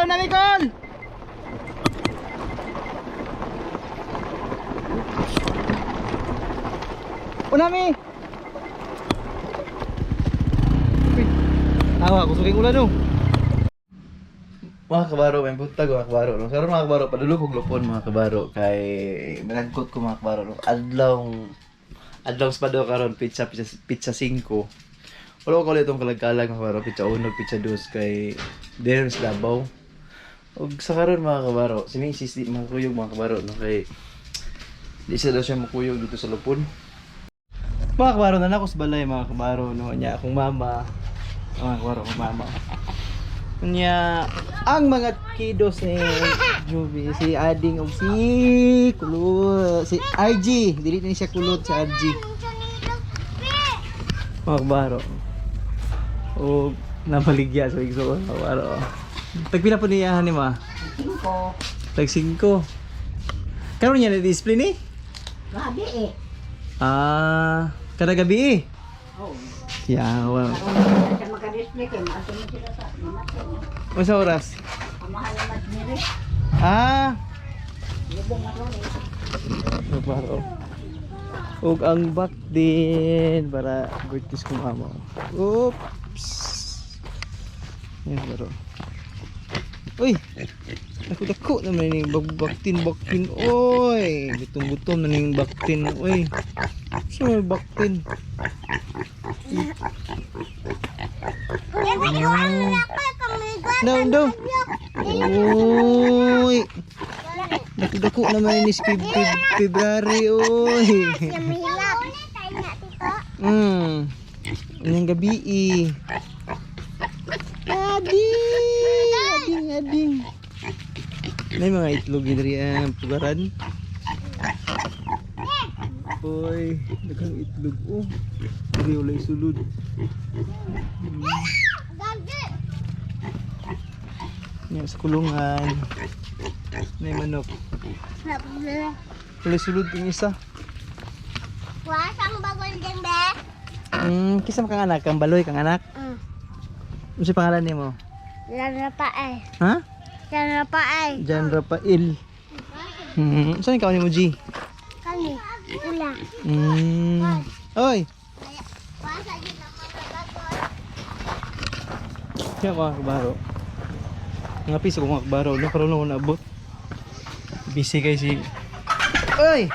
Una Nicole! Unami! Awa, kusuking ulan no. Mga kabaro, may buntag mga kabaro. No? Karon mga kabaro, padulog kong lupon mga kabaro. Kay nagangkot ko mga kabaro. No? Adlaw sa pado karon pizza 5. Wala ko ulit itong kalag-kalag mga kabaro. Pizza 1, pizza 2. Kay dinner sa Davao. Og sa karon mga kabaro, sinisis di makuyog mga kabaro. No? Kay di siya daw siya makuyog dito sa lupon. Mga kabaro, na ako sa balay mga kabaro. No? Nya akong mama. Mga kabaro, akong mama. Nya ang mga kiddos ni Juby, si Ading o si Kulot, si RG, dili na siya Kulot si RG. Mga kabaro. O nabaligya sa igso mga kabaro. Tagpila po niyahan ni ma? 5. Tag 5. Karon niya na-display ni? Gabi eh. Kada gabi eh? Oo. Yeah, wow. Sa magka-display kayo, maasunod sila sa namatay. Masa oras? Pamahal naman nila. Lubong na ron eh. Nagbaro. Ug ang back din para birthdays ko mama. Oops. Yan baro. Uy. Dako naman ning baktin. Oy, butom-butom na ning baktin. Uy. So baktin. Daw. Uy. Dako naman ni February. Uy. Ilang gabi eh. Ading. May mga itlog diri ang pugaran. Uy, daghang itlog oh. Diri ulay sulod. Yan sa kulungan. May manok. Ulay sulod yung isa. Wasang bagol din be. Kisa kang anak, kang baloy kang anak. Ano si pangalan nimo? Jan Rafael. Ha? Jan Rafael. Jan Rafael. Saan ikaw ni mo G? Kami. Ula. Oy. Wasa din naman bagol. Kaya mga kabaro. Nga piso ko mga kabaro. Nakaroon ako naabot. Busy kayo si... Oy!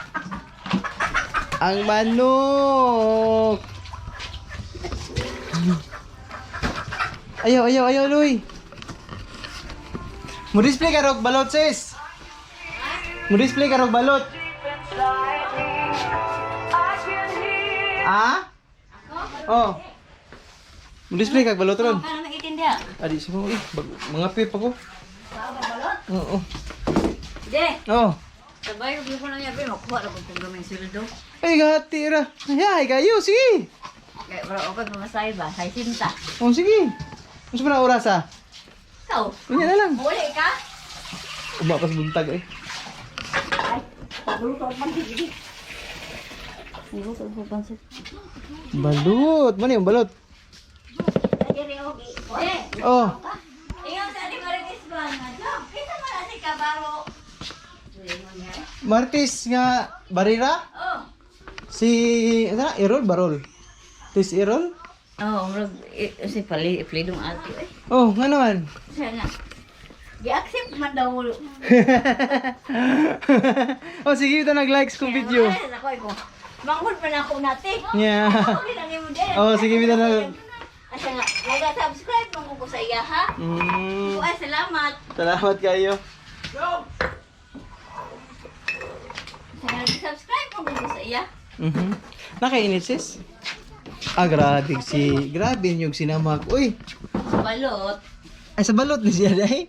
Ang manok! Ayaw, Luy! Mo-display ka rog balot, sis! Mo-display ka rog balot! Ah? Oh. Mo-display ka balot ron. Ano naitindihan? Adi, sige mo mga pip ako. Balot? Oo. De. Oh. Sabay ko ko na niya be makuha ra kung gamay sildo. Ay, gati ra. Ay, kayo, sige. Kaya para okay pumasay ba? Say sinta. Oh, sige. Mas pa na oras ah. So, Ganyan na lang. muli ka? Umapas buntag eh. Ay, pagluto man sige. Pagluto ko pansit. Balot. Mano yung balot? Diri ogi. De. Oh. Ingon sa di maritis ba nga? Kita man si kabaro. Martis nga barira? Oh. Si, ano na? Erol? Barol? Tis Erol? Oh, murag si palidong ato eh. Oh, nga naman. Siya nga. Di-accept man daw ulo. Oh, sige, ito nag-likes kong video. Mangod pa na ako natin. Yeah. Ako lang yung din. Oh, sige, ito nag... Asa nga, nag-subscribe mo ko sa iya ha. Ay, salamat. Salamat kayo. Nag-subscribe mo ko sa iya. Nakainit sis? Grabe yung sinamag. Uy! Sa balot. Ay, sa balot na siya dahil.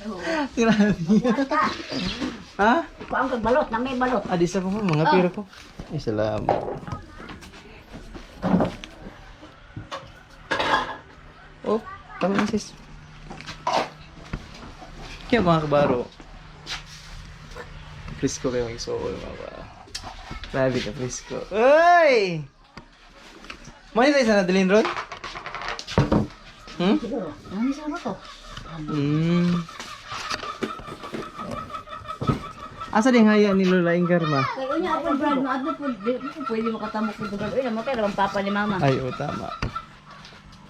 Oo. Grabe. Ha? Ikaw ang balot, na may balot. Di sa po mga pira ko. Ay, salamat. Oh, tama na sis. Kaya mga kabaro. Frisco kayo ang isool mga ba. Grabe ka frisco. Uy! Mani tayo sa nadalhin ron? Siguro. Ano sa ano to? Asa din haya ni Lola Ingar ma? Kaya unya ako brad mo adto po pwede mo katamok ko brad. Uy, namatay ra ang papa ni mama. Ay, oo, tama.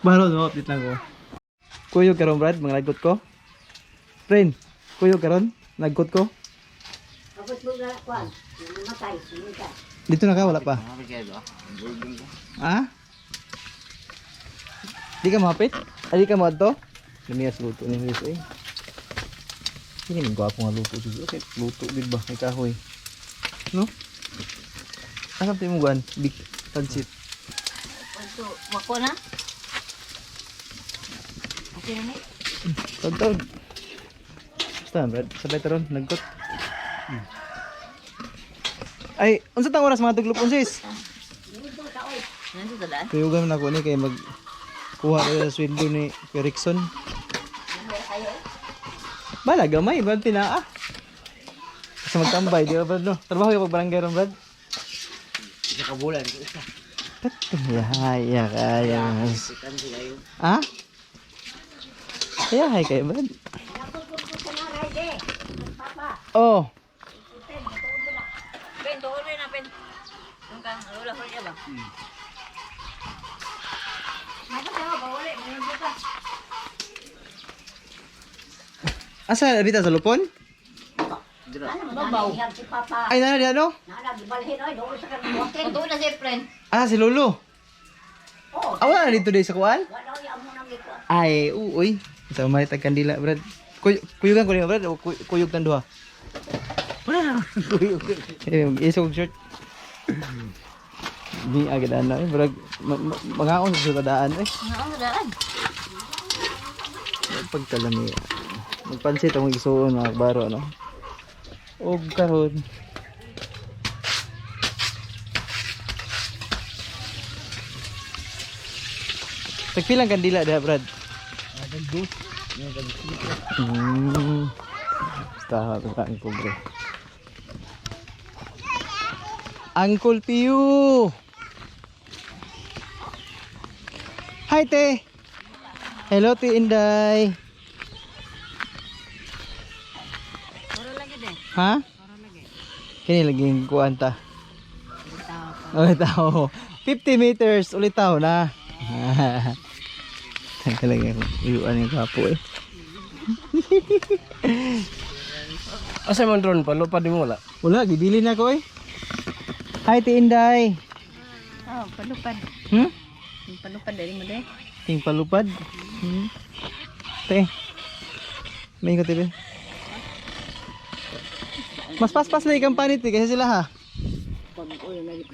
Baro, no, update lang ko. Kuyog karon Brad, mga lagot ko. Friend, kuyog karon, lagot ko. Tapos mo na kwan. Namatay, namatay. Dito na ka, wala pa. Ha? Di ka mahapit? Ay, di ka mahad to? Lumias luto ni Luis eh. Hindi naman gwapo nga luto siguro. Okay, luto, di ba? May kahoy. No? Asam tayo mo guwan? Big pansit. So, wako na. Okay na ni. Tawag. Basta, Brad. Sabay taron, nagkot. Ay, unsa tang oras mga tuglop unsis? Nandiyo sa daan. Tuyugan na ko ni kay mag kuha ko sa sweldo ni Erickson. Bala gamay, Brad tinaa. Sa magtambay, di ba Brad no? Trabaho yung pagbarangay ron Brad. Isa ka bulan. Ya kaya. Ha? Ya hay kay Brad. Oh, Ben, doon na ben. Yung kang lola ko niya ba? Ano ka ba wala mo yung buka. asa abita sa lupon? Ano babaw? Si papa. Ay na di ano? Nana gibalhin oy, doon sa kan walking. Doon na si friend. Ah, si Lolo. Oh, Wala na dito day sa kuan? wala oy amo nang ito. Ay, uy. Sa may tag kandila, Brad. Kuyugan ko niya, Brad. O kuyog tan duha. Wala na. Isog short. Di agad ano eh, Brad. Mangaon sa daan eh. Ano daan? Pagkalami. Magpansit ang isuon mga baro, no? O karon. Tagpilang kandila dah, Brad. Basta ang kubre. Uncle Piu. Hi, te. Hello, ti Inday. Oro lagi deh. Ha? Oro lagi. Kini laging kuan ta. Bitaw. Ulitaw. 50 meters ulitaw na. Teka lang yung uyuan yung kapo eh. Asa man drone pa lupad mo wala. Wala, gibili na ko eh. Hi, ti Inday. Oh, palupad. Hmm? Yung palupad dari mo deh. Ting palupad. Te. May ko tibe. Mas pas-pas na ikang panit eh, kasi sila ha. Pag uy lagi.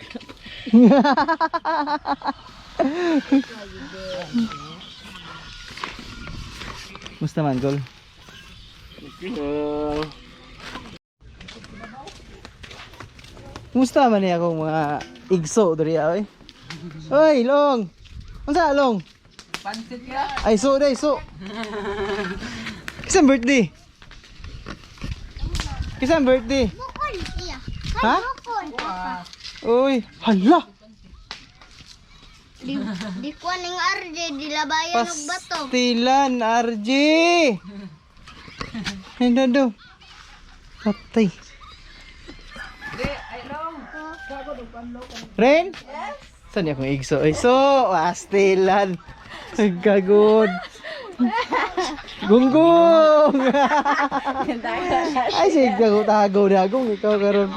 Musta man, Gol? Musta man niya akong mga igso dari ay. Oy, Long. Unsa Long? Pansit ka? Ay, so day, so. Kisang birthday? Kisang birthday? Bukol iya. Ha? Bukol. Uy, hala. Di ko ning RJ dilabayan og bato. Pastilan, RJ. Hindi do. Patay. Ren? Saan niya kung igso? Ay, so, pastilan. Gagod. Gunggong. Ay, sige, tago na akong ikaw karon.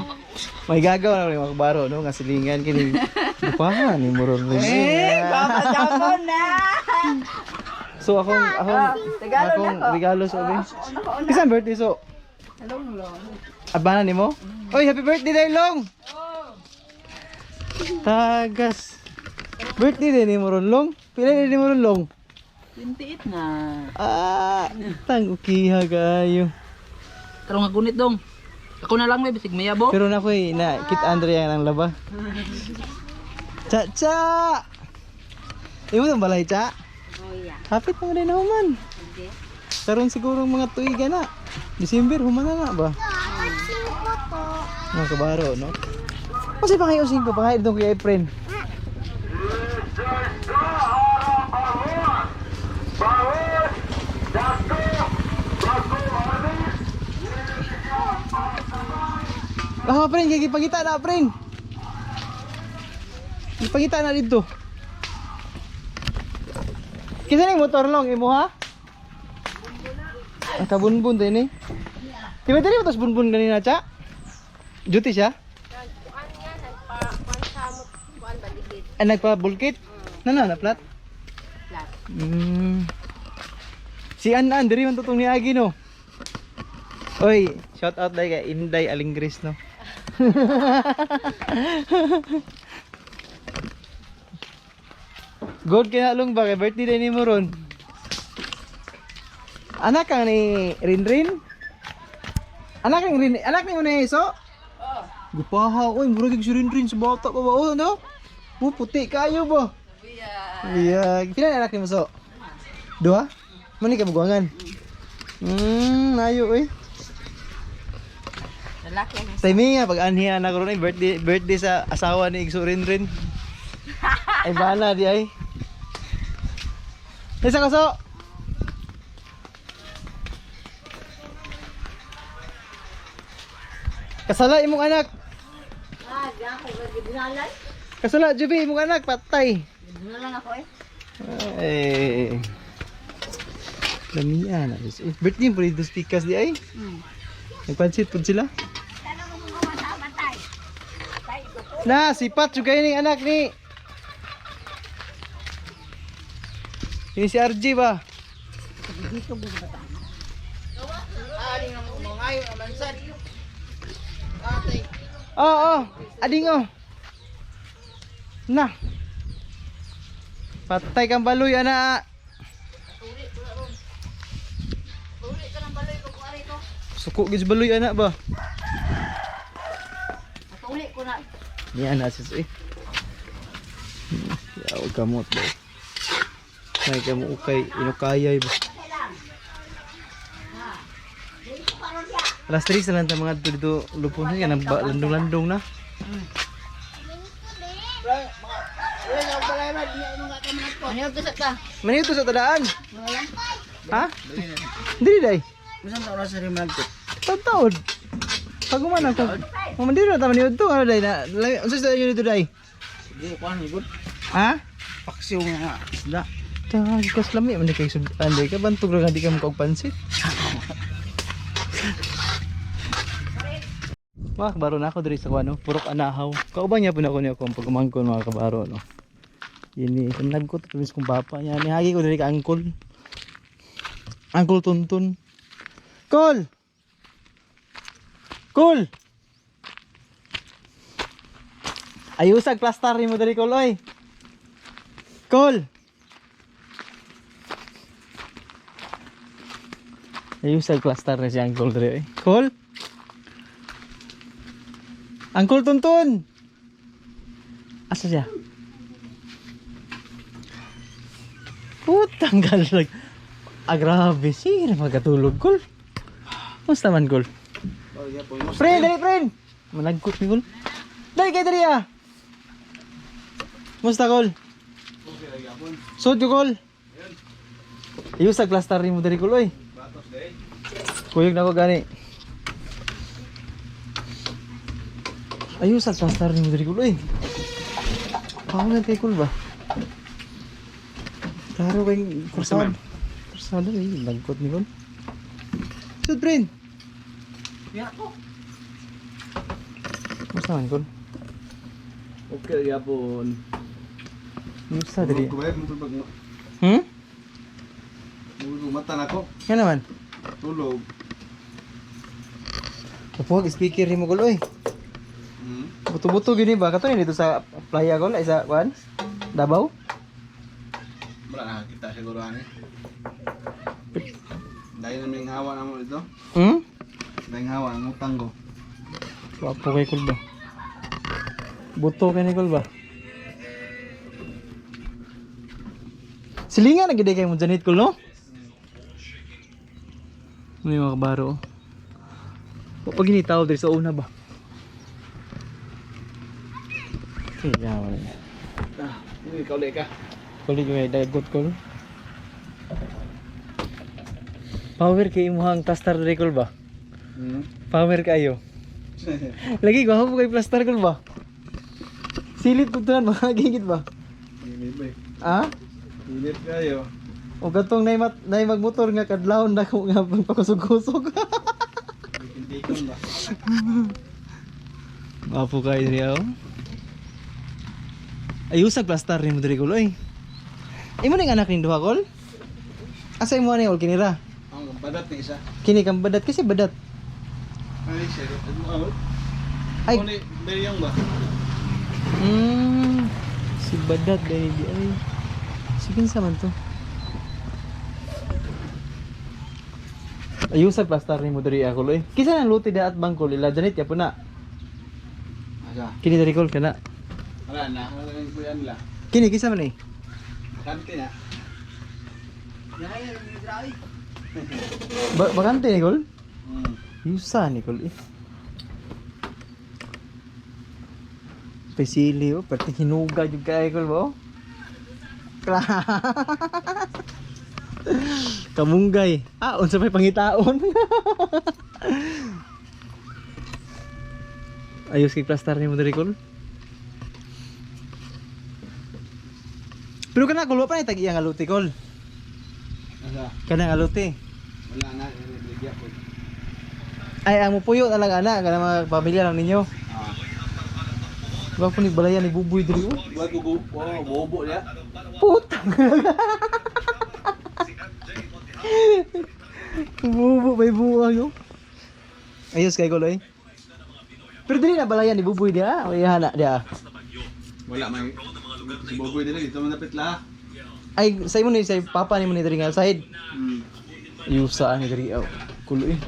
May gagawa na mga baro, no? Nga silingan kini. Dupahan ni Moron Ren. Papasapon na. So akong regalo sa obi. Isang birthday so. Long long. Abana nimo? Oy, happy birthday day Long. Tagas. Birthday din ni Moron Long. Pila din ni Moron Long? 28 na. Ah, tang ukiha kayo. Karong agunit dong. Ako na lang may bisig mayabo. Pero na ko na kit Andrea nang laba. Cha cha. Imo tong balay cha. Oh yeah. Hapit mo din naman. Okay. Karon siguro mga tuiga na. December human na ba? Dapat 5 po. Mga kabaro, no? Kasi pa kayo 5 pa kayo doon kay Efren. Ah, friend, kaya ipangita na, friend. Ipangita na dito. Kisa na yung motor long, imo ha? Ang kabunbun tayo ni. Di ba tayo mo tas bunbun ganina, cha? Duty siya? Ay, nagpa-bulkit? Na plat? Plat. Si An, diri man tutong ni Agi, no? Oy, shout out day kay Inday Alingris, no? Good kinalong ba kay birthday day ni mo ron? Anak kang ni Rinrin? Anak ni mo na iso? Oo. Gupaha ko, murag si Rinrin sa bata pa ba? Oh, no? Puti kayo ba? Iya. Pila anak ni mo so? Dua? Mani ka bugangan? Ayo eh. Lalaki ang Timing nga pag anhi anak ron ay birthday sa asawa ni Igso Rinrin. Ay bala di ay. Isa ka so? Kasala imong anak. diyan ako gagibinalan. Kasala Jubi imong anak patay. Gibinalan ako eh. Eh. Lamian. Birthday po dito speakers di ay. Nagpansit po sila. Sana mo mga matay. Tay ko. Na, sipat juga ini anak ni. Ini si RJ ba? Dito mo ba? Oo, ading oh. Na. Patay kang baloy ana. Uli ka ng baloy ko kung ari ko. Suko gid baloy ana ba? Uli ko na. Ni ana sis eh. Ya wag kamot ba. May kamo ukay inukayay ba. Alas 3 sa lang ta mga dito lupon na yan landong-landong na. Ano to sa ka? Manito sa tadaan. Ha? Dili day. Bisan sa oras sa rin malagkot. Taon. Paguman ako. Mamandiro ta maniud to ano day na. Unsa sa inyo dito day? Sige, kuhan, good. Ha? Paksiw nga. Isda. Tagi kas lami man kay sudan day ka bantog ra di ka mo pansit. Wah, baro na ako diri sa kuano, purok anahaw. Kauban niya po na ako niya kung pagumangkon mga kabaro no. Yini, kanlag ko tumis kong papa niya. Nihagi ko diri ka angkol. Angkol tuntun. Kol. Kol. Ayusag plaster ni mo diri kol oy. Kol. Ayusag plaster ni si angkol diri oy. Kol. Angkol tuntun. Asa siya? Putang galag. Grabe. Sige na magkatulog, Kol. Musta man, Kol? Friend, dali, friend. Malagkot ni Kol. Dali kayo dali, ah. Musta, Kol? Sod yung, Kol. Iyusag plaster ni mo dali, Kol, oy. Kuyog na ko gani. Ayusag plaster ni mo dali, Kol, oy. Pangunan kay Kol ba? Klaro kayong kursada. Kursada eh, lagkot ni Kol. Sud, friend. Ya ko. Musta man, Kol? Okay, yapon. Musta diri? Tulog mata na ko. Yan naman. Tulog. Kapag speaker ni mo, Kol, oy. Buto-buto gini ba? Kato dito sa playa, Kol, ay sa kuan? Davao? Wala nakakita siguro ani. Dahil na may hawa na mo ito. Dahil hawa ang utang ko. Wapo kay Kol ba? Buto kay ni Kol ba? Silingan na gede kay mo janit, Kol, no? May mga kabaro. Pag ginitaw diri sa una ba? Kaya wala. Ini kau lek ka. Kulit may dagot, Kol. Power kay imuhang tastar diri, Kol ba? Power kayo. Lagi gwapo kay plaster ko ba? Silip ko tunan mga gigit ba? Hindi ba? Ha? Init kayo. O gatong nay magmotor nga kadlawon na ko nga pagpakusog-kusog. Tikon ba? Gwapo kay diri oh. Ayusag plaster ni mo diri ko oy. Imo ning anak ning duha kol? Asa imo ni ol kinira? Ang badat ni isa. Kini kang badat kasi badat. Ay, siya. Ano? Ay. Ay. Beriyang ba? Si badat dahil di ay. Sige sa man to. Ayusag plaster ni mo diri ako oy. Kisa nang luti da at bangkol ila janit ya puna. Asa? Kini diri kol kana. Wala na. Wala na yung kuyan nila. Kini kisa man eh. Kanti na. Bakante ni kol? Hmm. Yusa ni kol eh. Pesili oh, pati hinuga jud kay kol ba? Kamunggay. Ah, unsa pay pangitaon? Ayos kay plaster ni mo diri kol. Pero kana kol wa pa ni tag-iya nga luti kol. Asa? Kana nga luti. Wala na. Ligya po. Ay ang mupuyo talaga ana kana mga pamilya lang ninyo. Ah. Wa po ni balayan ni buboy diri oh. Buat bubu. Oh, bobo ya. Puta. Bubo may buwang yo. Ayos kay kol eh. Pero dili na balayan ni buboy dia o ihana dia. Wala may si boboy dili dito man dapat la. Ay sa imo ni sa papa ni mo ni diri nga side. Hmm. Yusa ni diri aw. Kulo eh.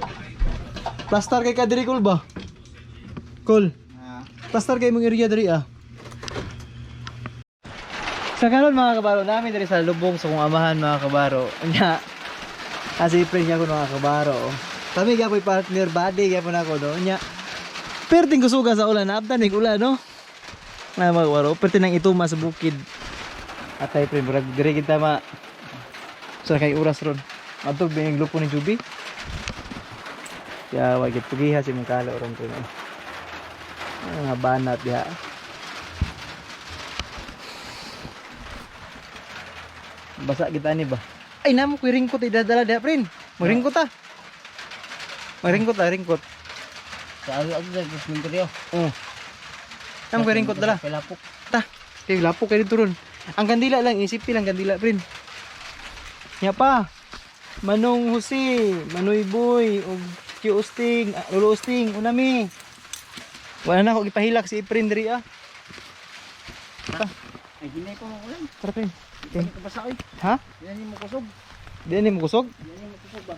Plaster kay ka diri kol ba? Kol. Ah. Plaster kay mong area diri ah. Sa karon mga kabaro namin diri sa lubong sa kong amahan mga kabaro. Nya kasi friend niya ko mga kabaro. Kami gyapon partner body gyapon ako do. Nya perting kusuga sa ulan abtan ning ulan no. Na mga kabaro perting nang ituma sa bukid. Atay friend murag diri kita ma sa kay oras ron. Adto bing grupo ni Juby. Kaya wag gipugiha si mong kalo ron ko. Nga banat diha. Basa kita ni ba? Ay namo ko ringkot idadala diha, friend. Magringkot ta. Magringkot ta, ringkot. Sabi ako sa gusto ko. Oh. Namo ko ringkot dala. Pelapok. Ta. Kay lapok kay dito ron. Ang kandila lang, isipin lang kandila, friend. Nya pa. Manong Jose, Manoy Boy, og Kiusting, Lolo Usting, unami. Wala na ako gipahilak si Efren diri ah. Ay hinay ko mo ulan. Tara, friend. Okay. Hindi ko basa oy. Ha? Yan mo kusog. Di ni mo kusog? Yan mo kusog ba?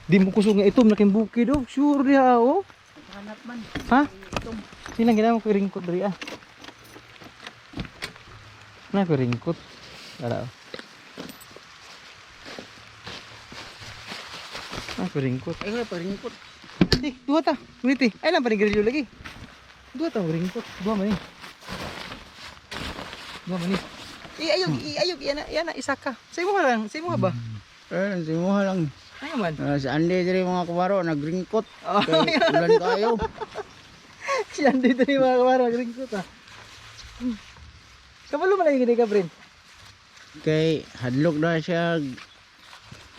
Di mo kusog nga itom laking bukid oh. Sure diha oh. Hanap man. Ha? Silang ginamo ko ringkot diri ah. Na ko ringkot. Wala. Na ko ringkot. Ay wala pa ringkot. Eh, dua ta. Ngunit eh. Ay lang panigrilyo lagi. Dua ta ringkot. Dua man eh. Dua man eh. Ayog, yan na, isa ka. Sa imo lang, sa imo ba? Simuha lang. Ayaw man. Sa ande diri mga kabaro nagringkot. Oh, Kay ulan kayo. Siyan dito ni mga kamara, ringkot ah. Kabalo man lagi gini ka, friend. Kay hadlok na siya.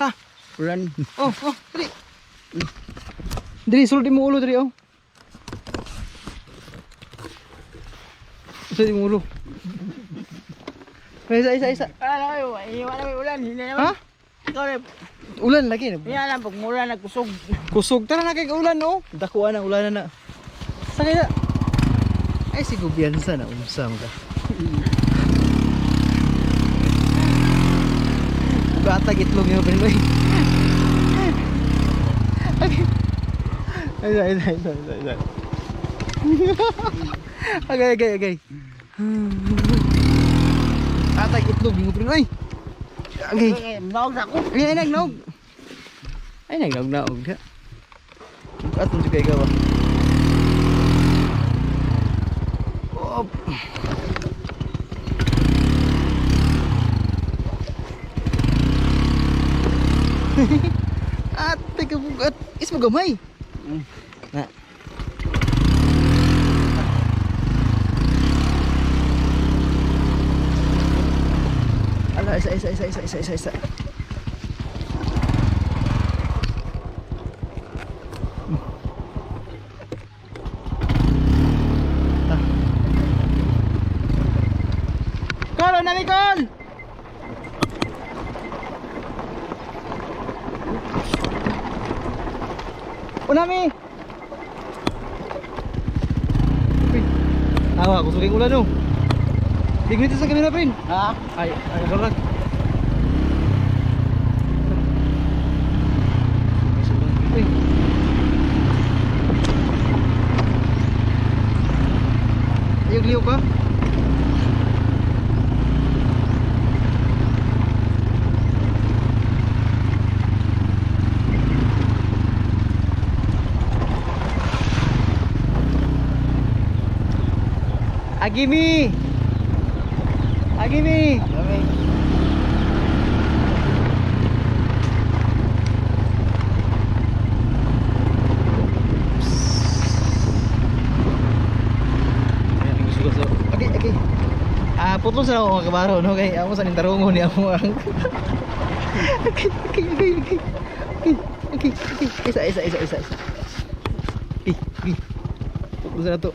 Ha? Ulan. Oh, dali. Dali, sulod mo ulo dali oh. Sulod mo ulo. Isa. Ala kayo, iwan na may ulan. Hindi naman. Ha? Ikaw na. Ulan lagi. Hindi alam pag mula nagkusog. Kusog tara na kay ulan no. Dakuan ang ulan na. Sa kaya. Ay si Gubiansa na umsam ka. Bata gitlog niyo pa noy. Ay. Okay. Atay itlog mo pre oy. Okay. Naog na ako. Ay nagnog. Ay nagnog dia. At mo juga ikaw. Op. Ate ka bugat. Is mo gamay. Na. Isa. Kol, nami Kol! Unami! Tawa, kusugin ulan no. Dignitis sa kamera, friend. Ha? Ay, galak. Uy. Liw ka? Agimi! Okay. Putlong sa ako mga kabaro, no? Kaya ako sa nintarungo ni ako ang... Okay. Isa. Putlong sa na to.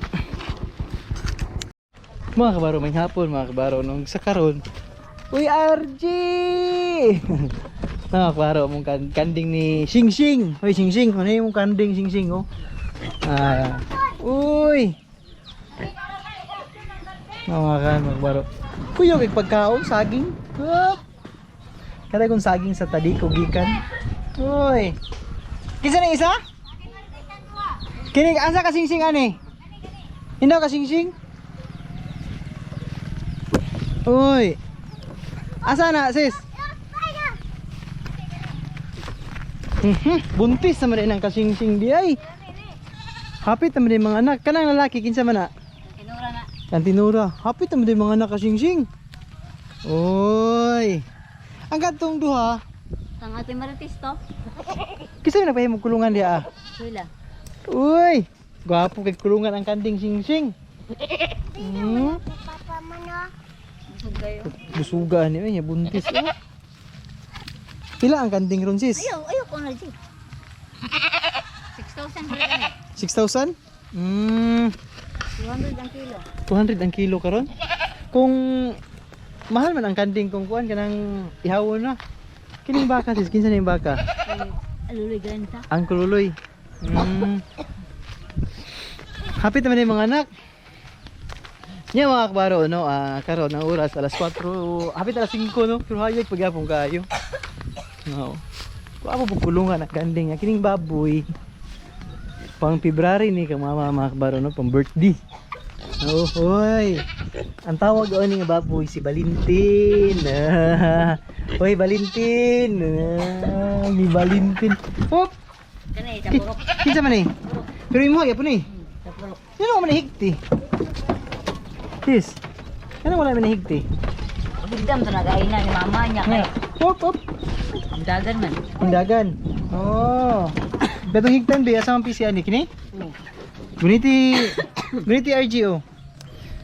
Mga kabaro, may hapon mga kabaro, nung sa karon. Uy, RG! Mga kabaro, mong kanding ni Sing Sing. Uy, Sing Sing, ano yung kanding Sing Sing, oh? Uy! Mga kabaro. Uy, yung pagkaon, saging. Kada kong saging sa tadi, kugikan. Uy! Kisa na isa? Kini, asa ka Sing Sing, ane? Hindi ka Sing Sing? Uy. Asa na, sis? Buntis naman din ang kasing-sing di ay. Hapit naman din mga anak. Kanang lalaki, kinsa man na? Tinura na. Ang tinura. Hapit naman din mga anak kasing-sing. Uy. Ang katong duha. Ang ating maritis to. Kisa na pa yung kulungan dia. Wala. Uy. Gwapo kay kulungan ang kanding sing-sing. Papa mo na. Busog kayo. Busuga niya, buntis. Oh. Pila ang kanding ron, sis? Ayaw ko na dyan. 6,000 ba yan? 6,000? 200 ang kilo. 200 ang kilo karon. Kung mahal man ang kanding kung kuan kanang ihawon na. Kining baka sis, kinsa na yung baka? Aluloy ganta. Ang kululoy. Hapit naman yung mga anak. Nya mga kabaro, no, karon ang oras alas 4, hapit alas 5, no, pero hayag pagyapon kayo. No. Kuha po kulungan ang kanding, kining baboy. Pang February ni kang mga kabaro, no, pang birthday. Oh, hoy. Ang tawag o ni nga baboy si Valentin. Hoy, Valentin. Ni Valentin. Hop. Kani, sa purok. Kinsa man ni? Pero imo gyapon ni. Sa purok. Yan man higti. Sis. Ano wala man higti? Bigdam to nagaina ni mama niya kay. Hop. Ang dagan man. Hindagan. Oh. Betong higtan ba sa PC ani kini? Oo. Guniti RGO.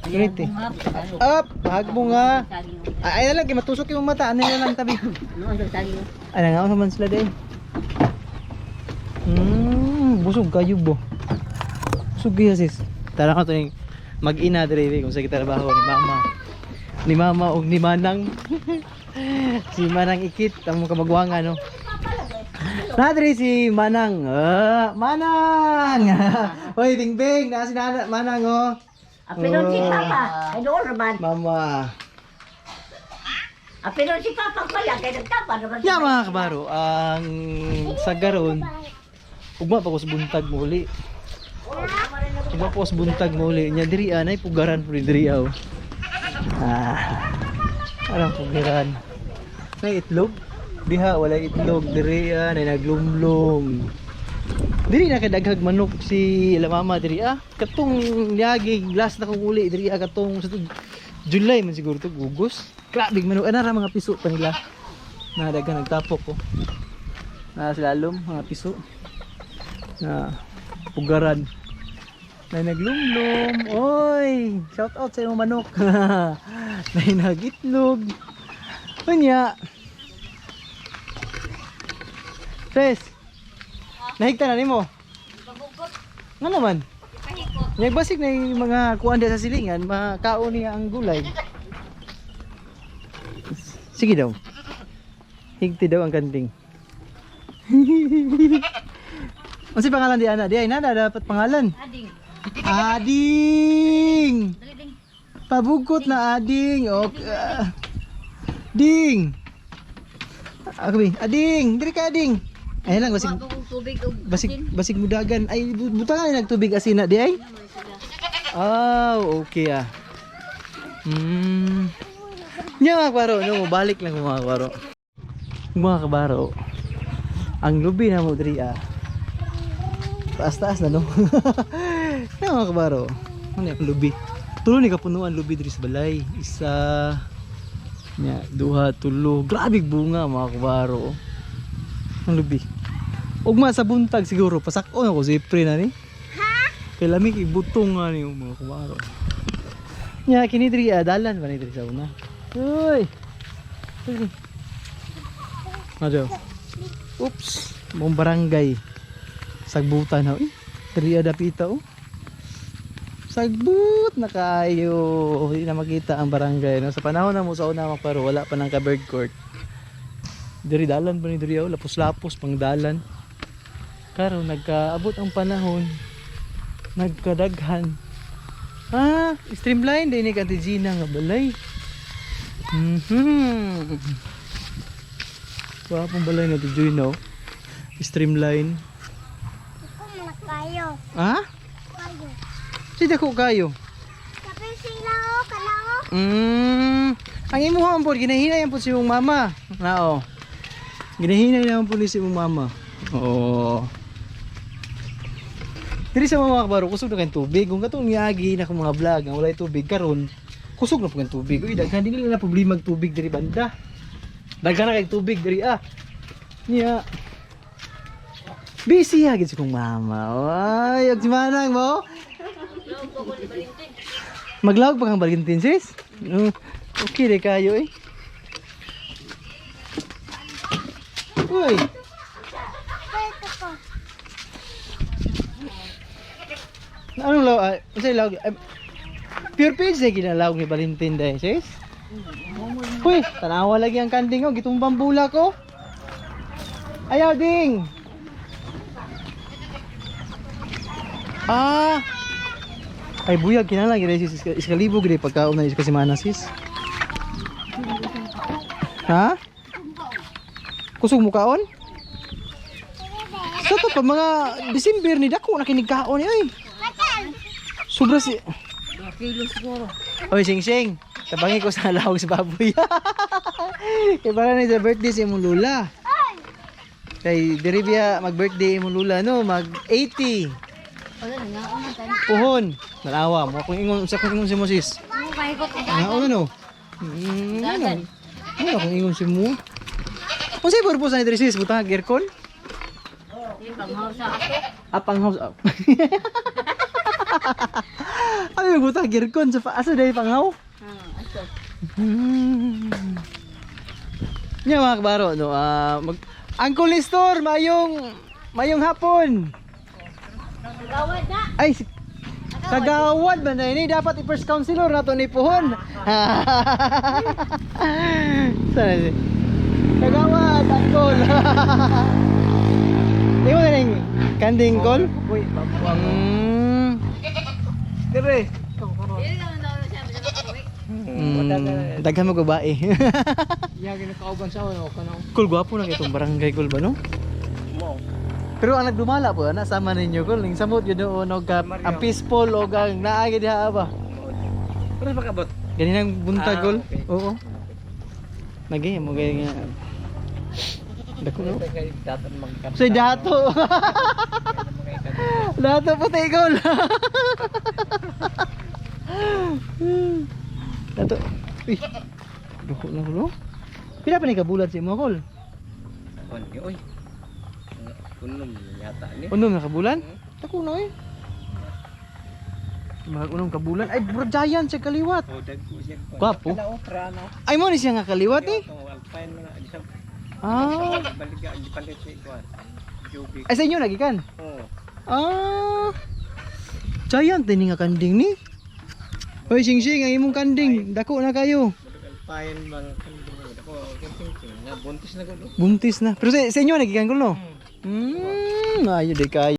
Guniti. Up, hagbo nga. Ay na lang kay matusok yung mata, ano na lang tabi. Ano ang tagi? Ano nga man sila day. Busog kayo bo. Busog kaya sis. Tara ka to yung mag-ina dire kung sa kita trabaho ni mama. Ni mama og ni manang. Si Manang Ikit ang kamagwanga no. Nadri si Manang. Manang. Hoy Bingbing, na si Manang oh. Apelon si Papa. Ay doon naman. Mama. Apelon si Papa pala kay nagtapa naman. Ya mga kabaro, ang sagaron ugma pa ko sa buntag mo uli. Ugma pa ko sa buntag mo uli. Nya diri anay pugaran pud diri aw. Parang pugaran. May itlog? Diha wala itlog diri nay naglumlum. Diri na kay daghag manok si la mama diri katong niyagi last na kong uli diri katong sa July man siguro to gugos. Grabe manok ana ra mga piso pa nila. Na daghang nagtapok ko. Na silalom mga piso. Na pugaran. Na naglumlum. Oy, shout out sa imong manok. Na nagitlog. Unya. Sis. Nahigta na nimo. Pabukot. Nga naman. Kahikot. Nagbasik na yung mga kuan diya sa silingan, makaon niya ang gulay. Sige daw. Higti daw ang kanding. Ano si pangalan di ana? Di ay na dapat pangalan. Ading. Ading. Dali ding. Pabukot na ading. Okay. Ding. Ako bi, ading, diri ka ading. Ay lang basig Wa ko tubig ug basig mudagan. Ay butangan ni nagtubig asina di ay. Oh, okay ah. Nya mga kabaro, no, balik lang mga kabaro. Mga kabaro. Ang lubi na mo diri ah. Taas-taas na no. Nya mga kabaro. Ano yung lubi? Tulo ni kapunuan lubi diri sa balay. Isa nya, duha, tulo. Grabe bunga mga kabaro. Ang lubi. Ugma sa buntag siguro pasakon ako zipre na ni. Kay lamig ibutong nga ni mga kabaro. Nya kini diri dalan ba ni diri sa una. Uy. Ano? Oops, mong barangay. Sagbutan na. Diri dapita oh. Sagbut na kayo. Hindi na makita ang barangay no. Sa panahon na mo sa una makparo wala pa nang ka bird court. Diri dalan ba ni diri lapos-lapos pang dalan. Karon nagkaabot ang panahon. Nagkadaghan. Streamline din ni Kati Gina nga balay. Wapong balay na tijoy no. Streamline. Ako muna kayo. Ha? Kayo. Sida ko kayo. Tapi sila o, kanao. Ang imuha po, ginahinay po si mong mama. Nao. Ginahinay naman po ni si mong mama. Oo. Diri sa mga kabaro, kusog na kayong tubig. Kung katong niagi na kong mga vlog, ang walay tubig karon, kusog na po kayong tubig. Uy, daghan din na problema mag tubig diri banda. Daghan na kayong tubig diri ah. Niya. Busy agad si kong mama. Ay, ag manang mo. Maglawag pa kang Valentin sis? Okay de kayo eh. Uy. Pwede ko. Anong law? Say lawag. Pure page na ginalawag ni Valentin dahil sis? Uy, tanawa lagi ang kanding ko. Gitumbang bula ko. Ayaw ding. Ay buyag kinala gid sis iskalibo gid pagkaon na kasi mana sis. Ha? Kusog mo kaon? Sa to pa mga December ni dako na kinig kaon ni ay. Sobra si 2 kilo siguro. Oy sing sing, tabangi ko sa lawag sa baboy. Kay para ni sa birthday si imong lula. Kay diri biya mag-birthday imong lula no, mag 80. Wala na nga ako tayo. Puhon, nalawa mo kung ingon sa kung ingon si Moses. Kahikot ug Ano no? dagan. Ano kung ingon si mo? Kung sa purpose na diri sis, butang aircon? Yung panghaw sa ako. Apang house up. Ay butang aircon sa asa dai panghaw? Aso. Nya mga kabaro no, Uncle Nestor, mayong hapon. Gawad na. Ay, kagawad ba na ini dapat i-first counselor na to ni Puhon. Sana si kagawad, Uncle. Di mo na yung kanding call? Dire. Dili ka man daw siya sa Daghan mo babae. Iya ginakauban sa ano kanang. Cool, gwapo na itong barangay cool ba no? Pero ang nagdumala po, nasama ninyo ko, ning samot yun doon, ang peaceful o ang naagi diha ba? Pero makabot. Ganinang buntag gol. Okay. Oo. Nagay mo gay nga. Dako no. Dapat magkap. Say dato. Dato puti gol. Dato. Uy. Dako na gol. Pila pa ni kabulat si mo gol? Kon oy. Kunnom yata ni. Unom na kabulan? Dako na eh. Mga unang kabulan. Ay, bro, giant siya kaliwat. Oh, dagko siya. Gwapo. Kana okra no. Ay, mo ni siya nga kaliwat eh. Tong alpine man di sa Ah. balik ka di palit ni kuan. Jubi. Ay, sa inyo lagi kan? Oh. Ah. Giant din nga kanding ni. Hoy, sing-sing, ang imong kanding. Dako na kayo. Alpine man ako kinting na buntis na ko. Buntis na. Pero sa inyo nagikan ko no? Ayo di kayo.